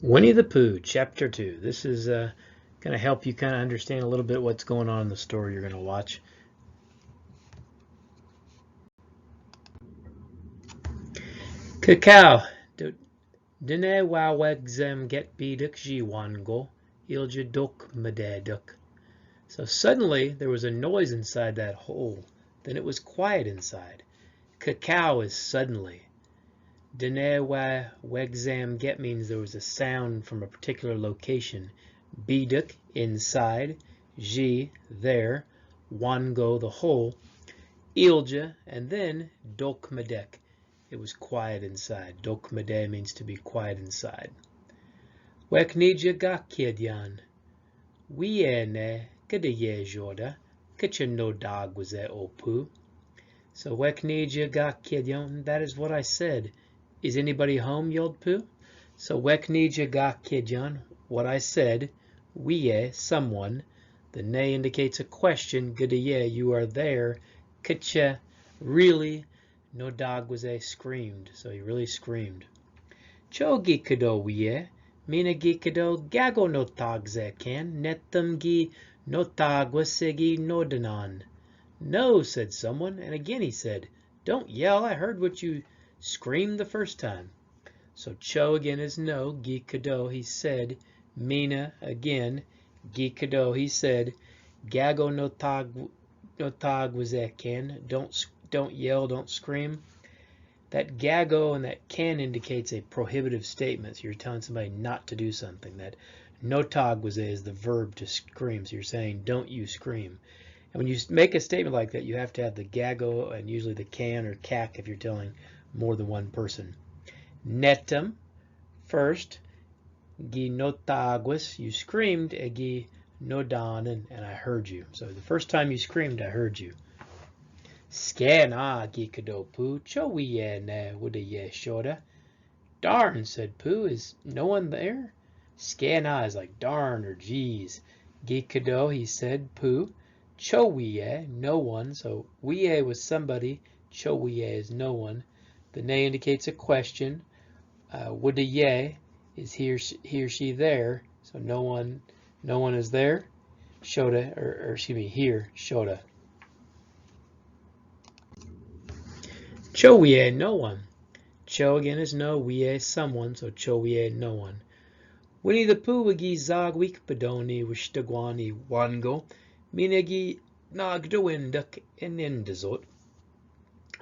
Winnie the Pooh, Chapter 2. This is going to help you kind of understand a little bit what's going on in the story you're going to watch. Cacao. Dine wawegzem get biduk jiwango, ilja dok mededuk. So suddenly there was a noise inside that hole. Then it was quiet inside. Cacao is suddenly. Dine wegzam get means there was a sound from a particular location. Biduk, inside. Ji, there. Wango, the hole. Ilja, and then dokmedek. It was quiet inside. Dokmede means to be quiet inside. Weknija gakidyan. Wiene kadaye joda. Kitchen no dog was at opu. So Weknija gakidyan, that is what I said. Is anybody home? Yelled Pooh. So Weknija gakidyan, what I said. Wie, someone. The ne indicates a question. Gadaye, you are there. Kitcha, really. No dog was a screamed, so he really screamed. Cho gikado wie, mina gikado gago no tagze can, netum gi no tagwasegi no danan. No, said someone, and again he said, don't yell, I heard what you screamed the first time. So Cho again is no, gikado he said, mina again, gikado he said, gago no tag was a can, don't yell, don't scream. That gago and that can indicates a prohibitive statement. So you're telling somebody not to do something. That no tag was a is the verb to scream. So you're saying don't you scream. And when you make a statement like that, you have to have the gago and usually the can or cac if you're telling more than one person. Netum, first. Gi no tagwas, you screamed. Egi no dan, and I heard you. So the first time you screamed, I heard you. Skana gikado Pooh, chowiye ne wudaye shoda. Darn, said Pooh, is no one there? Skana is like darn or geez. Gikado, he said, Pooh. Chowiye, no one. So wiye was somebody. Chowiye is no one. The ne indicates a question. Wudaye is he or she there. So no one is there. Shoda, or excuse me, here, shoda. Cho wie, no one. Cho again is no, wie someone, so cho wie, no one. Winnie the Pooh wigi zog week badoni wishtagwani wango minegi nagdawinduk inindazot.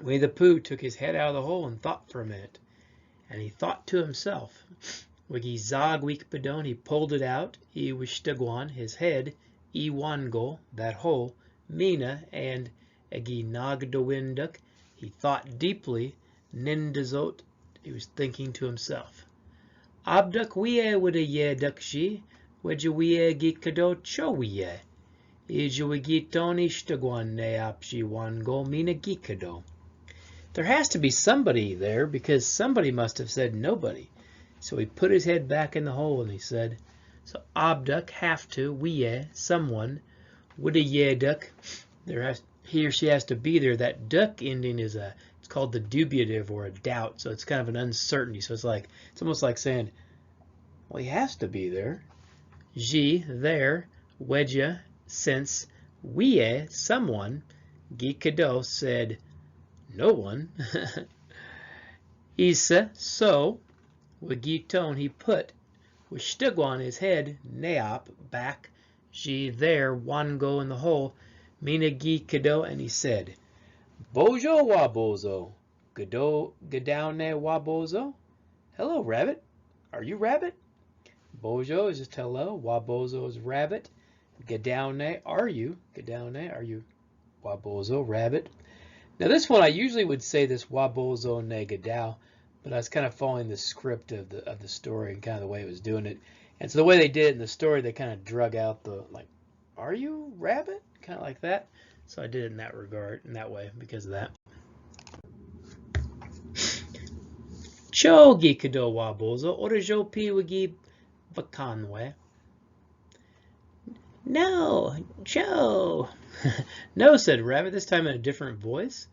Winnie the Pooh took his head out of the hole and thought for a minute. And he thought to himself. Wigi zog week badon, he pulled it out, e wishtagwan, his head, e wango, that hole, mina, and egi nagdawinduk. He thought deeply, nindazot, he was thinking to himself. Abduk wie wada ye dukshi, wedja wie gikado cho wie. Ija wigitoni shtagwan ne apshi wango mina gikado. There has to be somebody there because somebody must have said nobody. So he put his head back in the hole and he said, so Abduk have to, wie, someone, wada ye duk, he or she has to be there. That duck ending is it's called the dubiative or a doubt. So it's kind of an uncertainty. So it's almost like saying, well, he has to be there. Ji, there. Wedja, since. Wie, someone. Gikado said, no one. Isa, so. Wagiton, he put. Wishtugwan, his head. Neop, back. Ji, there. Wango in the hole. Mina gikado, and he said, Bojo wabozo. Gadowne wabozo. Hello, rabbit. Are you rabbit? Bojo is just hello. Wabozo is rabbit. Gadowne, are you? Gadowne, are you? Wabozo, rabbit. Now this one, I usually would say this wabozo ne gadaw, but I was kind of following the script of the story and kind of the way it was doing it. And so the way they did it in the story, they kind of drug out the, like, are you rabbit? Kind of like that. So I did it in that regard, in that way, because of that. Cho gikado wabozo, orajo pi wagi vakanwe. No, Cho. No, said Rabbit, this time in a different voice.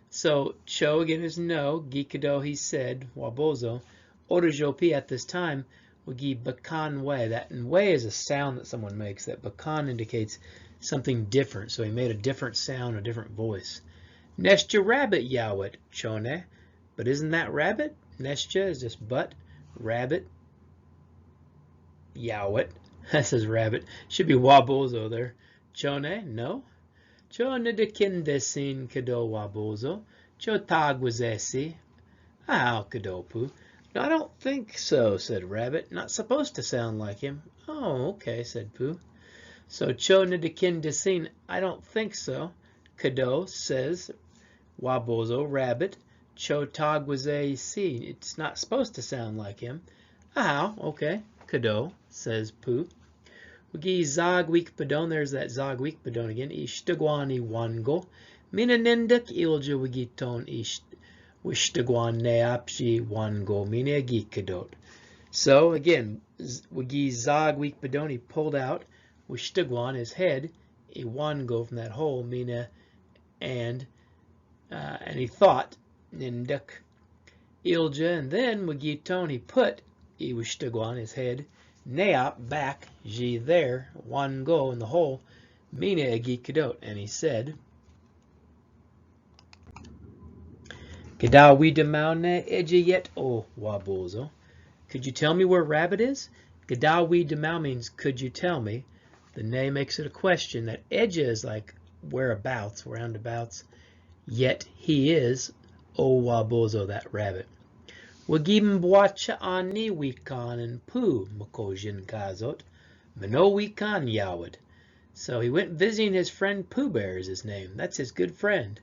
So Cho again is no. Gikado, he said, wabozo. Orajo pi at this time, Wagi bakan way. That way is a sound that someone makes. That bakan indicates something different. So he made a different sound, a different voice. Nestja rabbit yowit chone. But isn't that rabbit? Nestja is just but. Rabbit. Yowit. That says rabbit. Should be wabozo there. Chone? No. Chone de kindesin kado wabozo. Cho tag was esi. How kadopu? No, I don't think so, said Rabbit. Not supposed to sound like him. Oh, okay, said Pooh. So Cho Nidakin Desin, I don't think so. Kado says Wabozo, Rabbit. Cho Tagwaze Si, it's not supposed to sound like him. How? Okay. Kado says Pooh. Wigi Zog Week Padon, there's that Zog Week Padon again. Ishtagwani Wango. Mina Nindak Ilja Wigi Ton Isht. Wishtagwan neapshi wango mine gikadot. So again, wagi zog week badoni pulled out wishtagwan his head, a wango from that hole mina and he thought ninduk ilja, and then wagi ton he put he wishtagwan his head neap back ji there wango in the hole mina gikadot, and he said. Gadawi demaune ejayet o wabozo. Could you tell me where Rabbit is? Gadawi demau means could you tell me? The ne makes it a question. That eja is like whereabouts, roundabouts. Yet he is o wabozo, that rabbit. Wagim bwacha ani wikan and pooh makojin kazot. Mano wikan yawad. So he went visiting his friend Pooh Bear is his name. That's his good friend.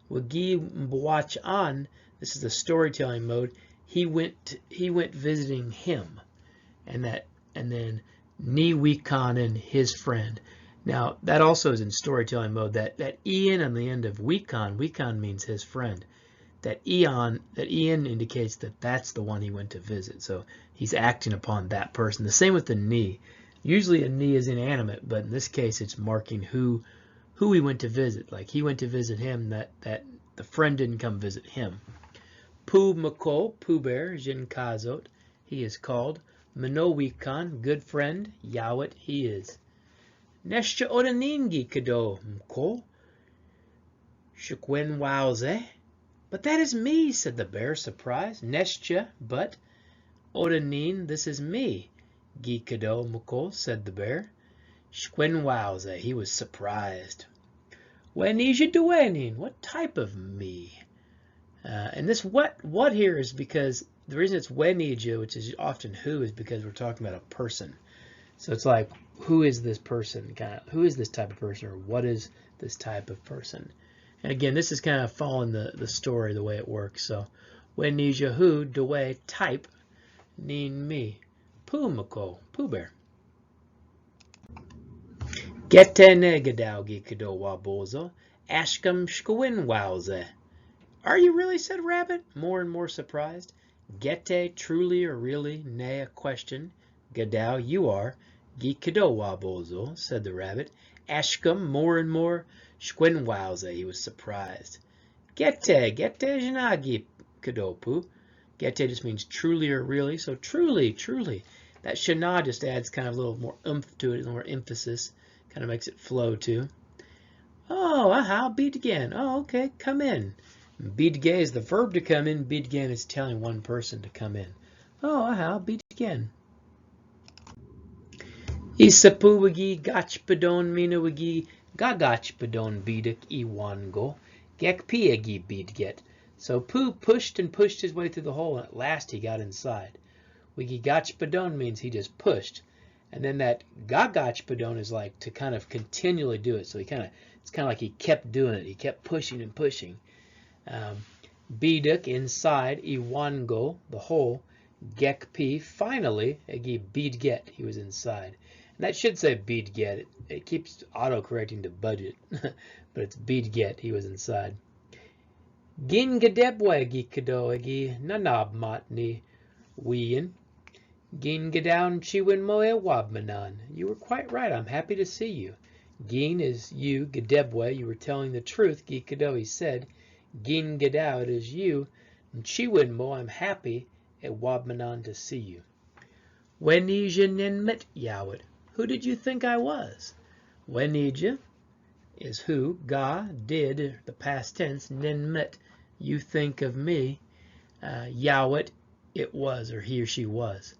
Wagi Mbwach An, this is the storytelling mode. He went visiting him, and then Ni Wikanen, his friend. Now that also is in storytelling mode. That Ian on the end of Wikan means his friend. That Ian indicates that that's the one he went to visit. So he's acting upon that person. The same with the Ni. Usually a Ni is inanimate, but in this case it's marking who he went to visit. Like he went to visit him, that the friend didn't come visit him. Pooh Mako, Pooh Bear, Jin Kazot, he is called. Mano Wikan, good friend, Yawit, he is. Neshcha Odaningi Kado Mko, Shukwen Wowze. But that is me, said the bear, surprised. Neshcha, but Odanin, this is me. Gi Kado Mko, said the bear. Shquenwowze, he was surprised. Wenija duenin, what type of me? And this what here is because the reason it's wenija, which is often who, is because we're talking about a person. So it's like, who is this person? Who is this type of person, or what is this type of person? And again, this is kind of following the story, the way it works. So wenija who, due type, nin me. Pooh Mako, Pooh Bear. Getene gadaugi kado wabozo, ashkam shkawin wowze. Are you really, said Rabbit, more and more surprised. Gete, truly or really, ne, a question. Gadau, you are. Gi kado wabozo, said the Rabbit. Ashkam, more and more. Shquin wowze, he was surprised. Gete janagi kadopu. Gete just means truly or really, so truly. That shana just adds kind of a little more oomph to it, a little more emphasis. Kind of makes it flow too. Oh, aha, beat again. Oh, okay, come in. Beat again is the verb to come in. Beat again is telling one person to come in. Oh, aha, beat again. Isapu wagi gachpadon mina wagi gagachpadon beadik iwango gek piagi beat get. So Pooh pushed and pushed his way through the hole, and at last he got inside. Wigi gachpadon means he just pushed. And then that gagachpadon is like to kind of continually do it. So it's kind of like he kept doing it. He kept pushing and pushing. Biduk inside, iwango, the hole, gekpi, finally, egi bidget, he was inside. And that should say bidget. It keeps auto-correcting to budget. But it's bidget, he was inside. Gin gadebwe egi kado egi nanab matni wian. Gin Gadown Chiwin Moe Wabmanan. You were quite right. I'm happy to see you. Gin is you, Gadebwe, you were telling the truth, Gikado, he said. Gin Gadow, it is you. And Chiwin Mo, I'm happy at Wabmanan to see you. Wenija ninmit Yowit. Who did you think I was? Wenija is who, ga, did, the past tense, ninmit, you think of me, Yowit, it was, or he or she was.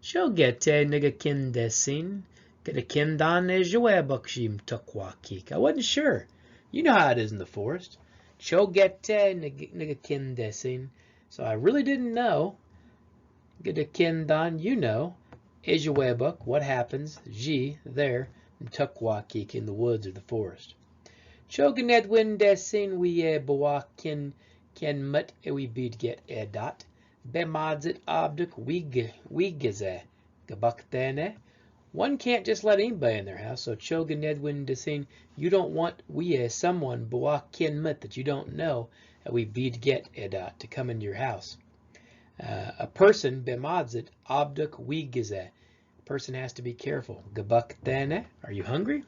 Shogete nigga kindesin, gada kindan ejawebakshim tukwakik. I wasn't sure. You know how it is in the forest. Shogete nigga kindesin. So I really didn't know. Gada kindan, you know. Ejawebak, what happens, ji, there, and tukwakik, in the woods or the forest. Choganet windesin we bawa kin mut we bead get edat. Bemadzit abduk wigaze gabaktene. One can't just let anybody in their house, so choganed windesin, you don't want we someone bawa kin mut that you don't know we bead get edat to come into your house. A person bemadzit abduk wigaze. A person has to be careful. Gabaktene, are you hungry?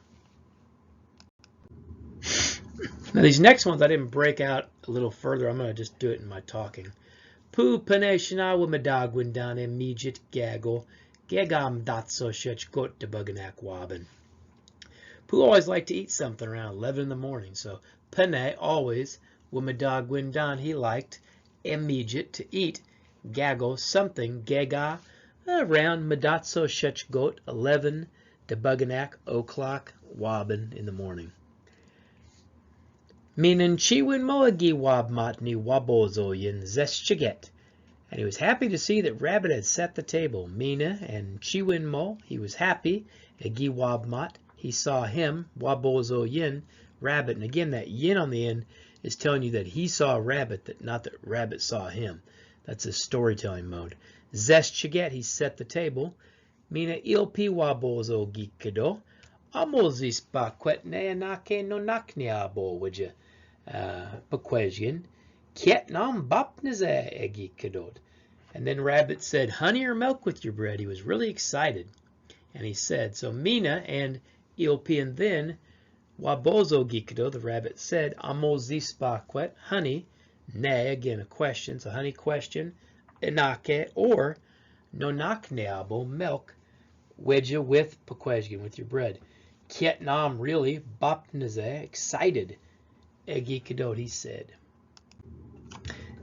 Now these next ones I didn't break out a little further. I'm going to just do it in my talking. Pooh paneshna wimadagwindan emijit gaggle gegam datso shech got to buganak wabin. Pooh always liked to eat something around 11 in the morning. So pane always wimadagwindan he liked emijit to eat gaggle something gega around madatso shech got 11 to buganak o'clock wabin in the morning. Meaning chiwin moagi wabmatni wabozo yin zeschiget. And he was happy to see that Rabbit had set the table. Mina and chiwin mo, he was happy. Agi wabmat, he saw him. Wabozo yin, Rabbit. And again, that yin on the end is telling you that he saw Rabbit, not that Rabbit saw him. That's his storytelling mode. Zeschiget, he set the table. Mina ilpi wabozo gikado. Amozis pa kwetne anake no nakniabo, would you? Pequejian, Kietnam bapnize egi kadot. And then Rabbit said, honey or milk with your bread. He was really excited. And he said, so Mina and Ilpi and then Wabozo gikado, the rabbit said, Amozispaquet, honey, ne, again a question, so honey question, enake, or nonakneabo, milk, wedja with pequejian, with your bread. Kietnam, really, bapnize, excited. Egi Kadot, he said.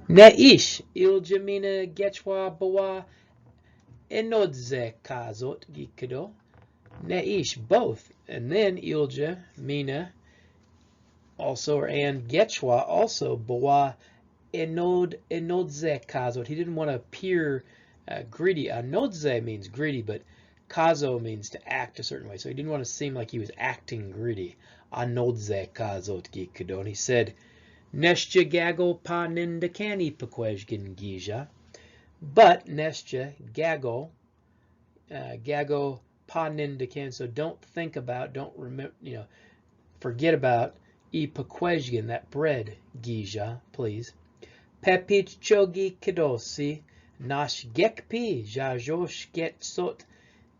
Neish, ilja mina getchwa bawa enodze kazot gikado. Neish, both. And then ilja mina also, and getchwa also bawa enodze kazot. He didn't want to appear greedy. Anodze means greedy, but kazo means to act a certain way. So he didn't want to seem like he was acting greedy. Anodze kazot gikado. He said, Nestja gago pa nindakani pequejgin gija. But Nestja gago, gago pa nindakan. So don't think about, don't remember, forget about e pequejgin, that bread, gija, please. Pepich chogi kadosi, nash gekpi, jajosh get sot,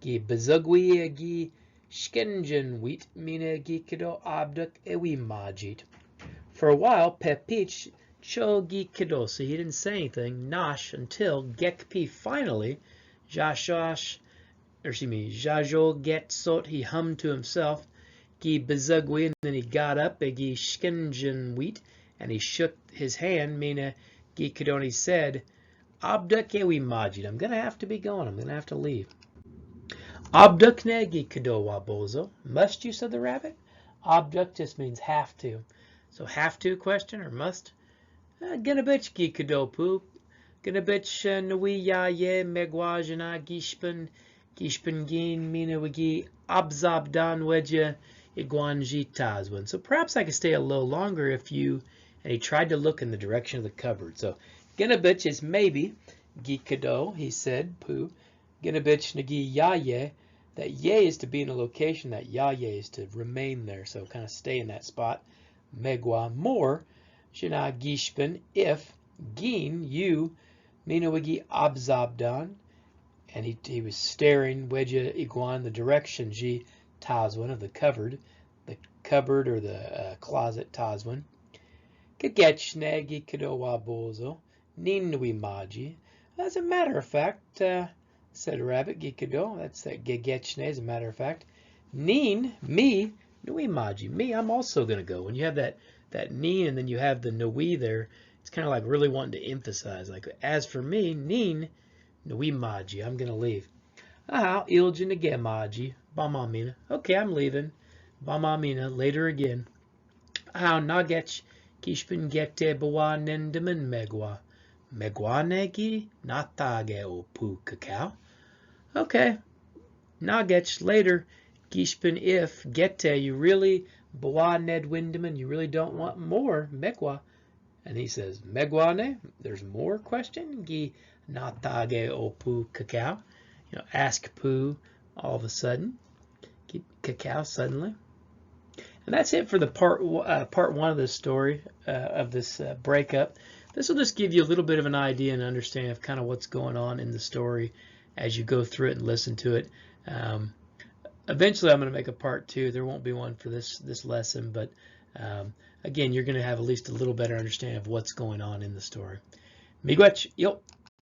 gi bezugwi gi Shkenjen wheat mina gikado abduk ewi majit. For a while, Pepich cho gikado, so he didn't say anything, Nash, until Gekpi finally, Jashosh, or excuse me, Jajo get sot, he hummed to himself, Gi bezugwi, and then he got up, Egi Shkenjen wheat, and he shook his hand, mina gikado, and he said, Abduk ewi majit, I'm going to have to be going, I'm going to have to leave. Abduk negi kadowa bozo. Must you, said the rabbit? Abduk just means have to. So have to question or must? Ganabich gi kadopu. Ganabich nui ya ye megwajana gishpan gin mina wigi abzabdan wedja iguanji tazwin. So perhaps I could stay a little longer if you, and he tried to look in the direction of the cupboard. So ganabich is maybe. Gikado, he said, Pooh. Ganabich nagi yaye, that ye is to be in a location, that yaye is to remain there, so kind of stay in that spot. Megwa, more, shina gishpan, if, gin, you, minawigi abzabdan, and he was staring, wedja iguan, the direction, ji tazwan, of the cupboard or the closet tazwan. Kagechne gikadowa bozo, ninwi maji. As a matter of fact, said Rabbit. Gikado. That's that gegechne, as a matter of fact. Neen, me, nui maji. Me, I'm also going to go. When you have that neen and then you have the nui there, it's kind of like really wanting to emphasize. Like, as for me, neen, nui maji. I'm going to leave. Ah, iljin again, maji. Bamamina. Okay, I'm leaving. Bamamina. Later again. Ah, nagech. Kishpin gete bawa nendemen megwa. Megwa negi natage o pooh cacao. Okay. Nagech later. Gishpin if gete you really bawa ned windeman you really don't want more megwa. And he says megwane there's more question gi natage o pooh cacao. You know, ask Pooh all of a sudden. Get cacao suddenly. And that's it for the part one of this story, of this breakup. This will just give you a little bit of an idea and understanding of kind of what's going on in the story as you go through it and listen to it. Eventually, I'm going to make a part two. There won't be one for this lesson, but again, you're going to have at least a little better understanding of what's going on in the story. Miigwech, yo.